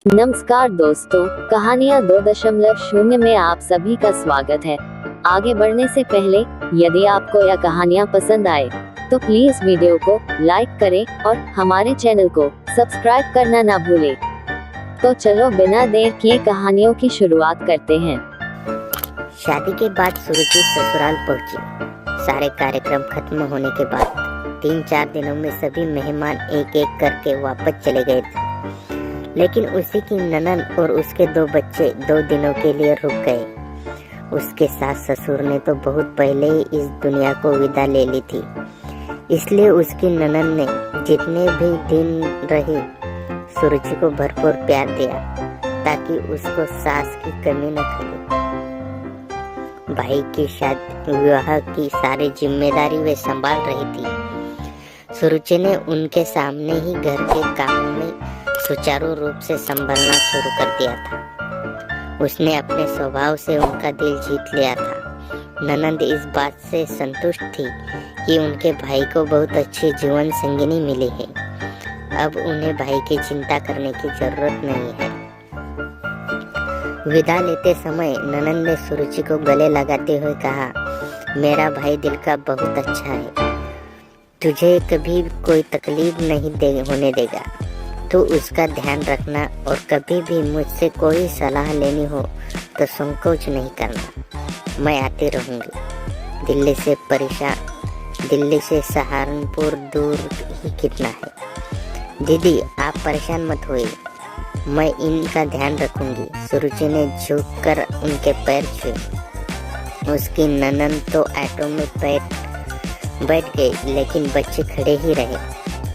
नमस्कार दोस्तों, कहानियाँ 2.0 में आप सभी का स्वागत है। आगे बढ़ने से पहले, यदि आपको यह कहानियाँ पसंद आए, तो प्लीज वीडियो को लाइक करें और हमारे चैनल को सब्सक्राइब करना ना भूलें। तो चलो बिना देर किए कहानियों की शुरुआत करते हैं। शादी के बाद सुरुचि ससुराल पहुंची। सारे कार्यक्रम खत्म होने के बाद 3-4 दिनों में सभी मेहमान एक एक करके वापस चले गए थे, लेकिन उसी की ननद और उसके 2 बच्चे 2 दिनों के लिए रुक गए। उसके सास ससुर ने तो बहुत पहले ही इस दुनिया को विदा ले ली थी, इसलिए उसकी ननद ने जितने भी दिन रही सुरुचि को भरपूर प्यार दिया ताकि उसको सास की कमी न खले। भाई की शादी विवाह की सारी जिम्मेदारी वे संभाल रही थी। सुरुचि ने उनके सामने ही घर के कामों में सुचारू रूप से संभलना शुरू कर दिया था। उसने अपने स्वभाव से उनका दिल जीत लिया था। ननद इस बात से संतुष्ट थी कि उनके भाई को बहुत अच्छी जीवन संगिनी मिली है। अब उन्हें भाई की चिंता करने की जरूरत नहीं है। विदा लेते समय ननद ने सुरुचि को गले लगाते हुए कहा, मेरा भाई दिल का बहुत अच्छा है, तुझे कभी कोई तकलीफ नहीं होने देगा। तो उसका ध्यान रखना और कभी भी मुझसे कोई सलाह लेनी हो तो संकोच नहीं करना। मैं आती रहूँगी। दिल्ली से सहारनपुर दूर ही कितना है। दीदी आप परेशान मत होइए, मैं इनका ध्यान रखूंगी। सुरुचि ने झुककर उनके पैर छुए। उसकी ननद तो ऑटो में बैठ गई, लेकिन बच्चे खड़े ही रहे।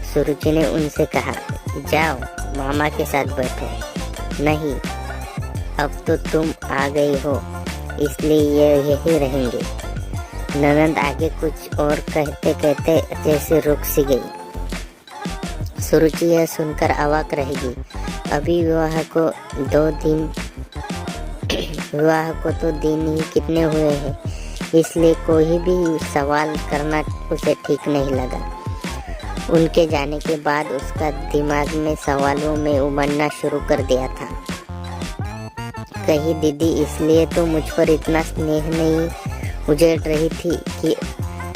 सुरुचि ने उनसे कहा, जाओ मामा के साथ बैठो। नहीं, अब तो तुम आ गई हो, इसलिए ये यही रहेंगे। ननद आगे कुछ और कहते कहते जैसे रुक सी गई। सुरुचि यह सुनकर अवाक रहेगी। अभी विवाह को तो दिन ही कितने हुए हैं, इसलिए कोई भी सवाल करना उसे ठीक नहीं लगा। उनके जाने के बाद उसका दिमाग में सवालों में उमड़ना शुरू कर दिया था। कहीं दीदी इसलिए तो मुझ पर इतना स्नेह नहीं उजड़ रही थी कि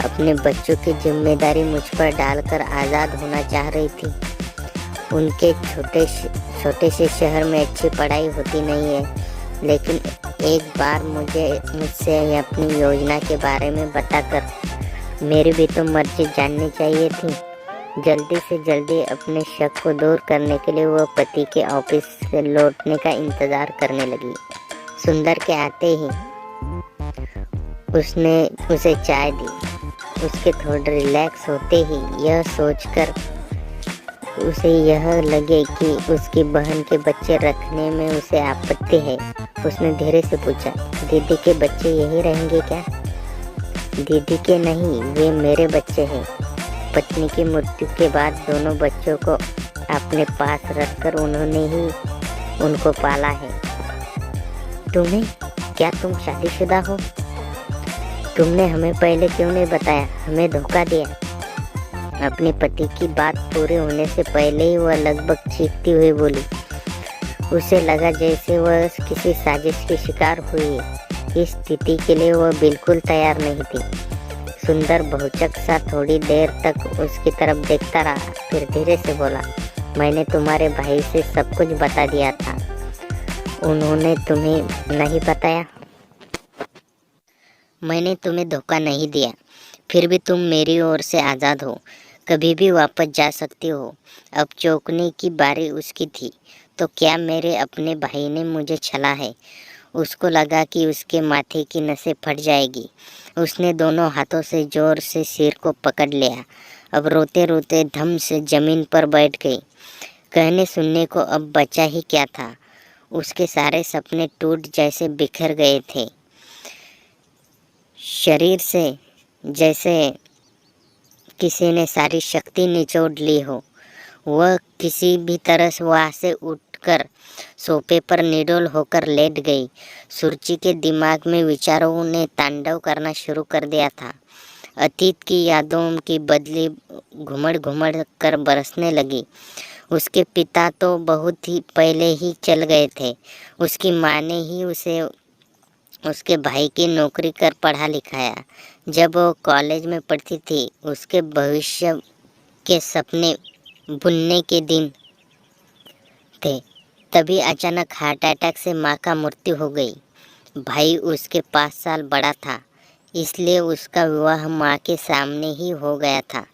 अपने बच्चों की जिम्मेदारी मुझ पर डालकर आज़ाद होना चाह रही थी। उनके छोटे से शहर में अच्छी पढ़ाई होती नहीं है, लेकिन एक बार मुझसे अपनी योजना के बारे में बताकर मेरी भी तो मर्जी जाननी चाहिए थी। जल्दी से जल्दी अपने शक को दूर करने के लिए वह पति के ऑफिस से लौटने का इंतजार करने लगी। सुंदर के आते ही उसने उसे चाय दी। उसके थोड़े रिलैक्स होते ही यह सोचकर उसे यह लगे कि उसकी बहन के बच्चे रखने में उसे आपत्ति है, उसने धीरे से पूछा, दीदी के बच्चे यही रहेंगे क्या? दीदी के नहीं, वे मेरे बच्चे हैं। पत्नी की मृत्यु के बाद दोनों बच्चों को अपने पास रखकर उन्होंने ही उनको पाला है। क्या तुम शादीशुदा हो? तुमने हमें पहले क्यों नहीं बताया? हमें धोखा दिया। अपने पति की बात पूरी होने से पहले ही वह लगभग चीखती हुई बोली। उसे लगा जैसे वह किसी साजिश की शिकार हुई है। इस स्थिति के लिए वह बिल्कुल तैयार नहीं थी। सुंदर बहुचक सा थोड़ी देर तक उसकी तरफ देखता रहा, फिर धीरे से बोला, मैंने तुम्हारे भाई से सब कुछ बता दिया था। उन्होंने तुम्हें नहीं बताया? मैंने तुम्हें धोखा नहीं दिया, फिर भी तुम मेरी ओर से आज़ाद हो, कभी भी वापस जा सकती हो। अब चौंकने की बारी उसकी थी। तो क्या मेरे अपने भाई ने मुझे छला है? उसको लगा कि उसके माथे की नसें फट जाएगी। उसने दोनों हाथों से जोर से सिर को पकड़ लिया। अब रोते रोते धम से जमीन पर बैठ गई। कहने सुनने को अब बचा ही क्या था। उसके सारे सपने टूट जैसे बिखर गए थे। शरीर से जैसे किसी ने सारी शक्ति निचोड़ ली हो। वह किसी भी तरह से वहाँ से उठकर सोफे पर निडोल होकर लेट गई। सुरुचि के दिमाग में विचारों ने तांडव करना शुरू कर दिया था। अतीत की यादों की बदली घुमड़ घुमड़ कर बरसने लगी। उसके पिता तो बहुत ही पहले ही चल गए थे। उसकी माँ ने ही उसे उसके भाई की नौकरी कर पढ़ा लिखाया। जब वो कॉलेज में पढ़ती थी, उसके भविष्य के सपने बुनने के दिन थे। तभी अचानक हार्ट अटैक से माँ का मृत्यु हो गई। भाई उसके 5 साल बड़ा था, इसलिए उसका विवाह माँ के सामने ही हो गया था।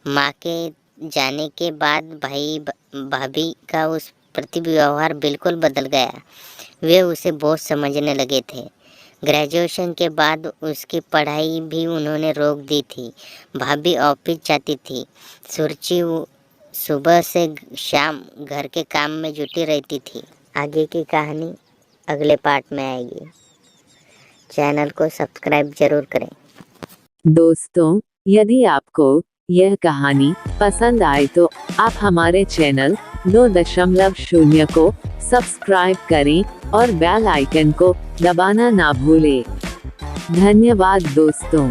माँ के जाने के बाद भाई भाभी का उस प्रति व्यवहार बिल्कुल बदल गया। वे उसे बहुत समझने लगे थे। ग्रेजुएशन के बाद उसकी पढ़ाई भी उन्होंने रोक दी थी। भाभी ऑफिस जाती थी। सुरुचि सुबह से शाम घर के काम में जुटी रहती थी। आगे की कहानी अगले पार्ट में आएगी। चैनल को सब्सक्राइब जरूर करें। दोस्तों, यदि आपको यह कहानी पसंद आए तो आप हमारे चैनल 2.0 को सब्सक्राइब करें और बेल आइकन को दबाना ना भूलें। धन्यवाद दोस्तों।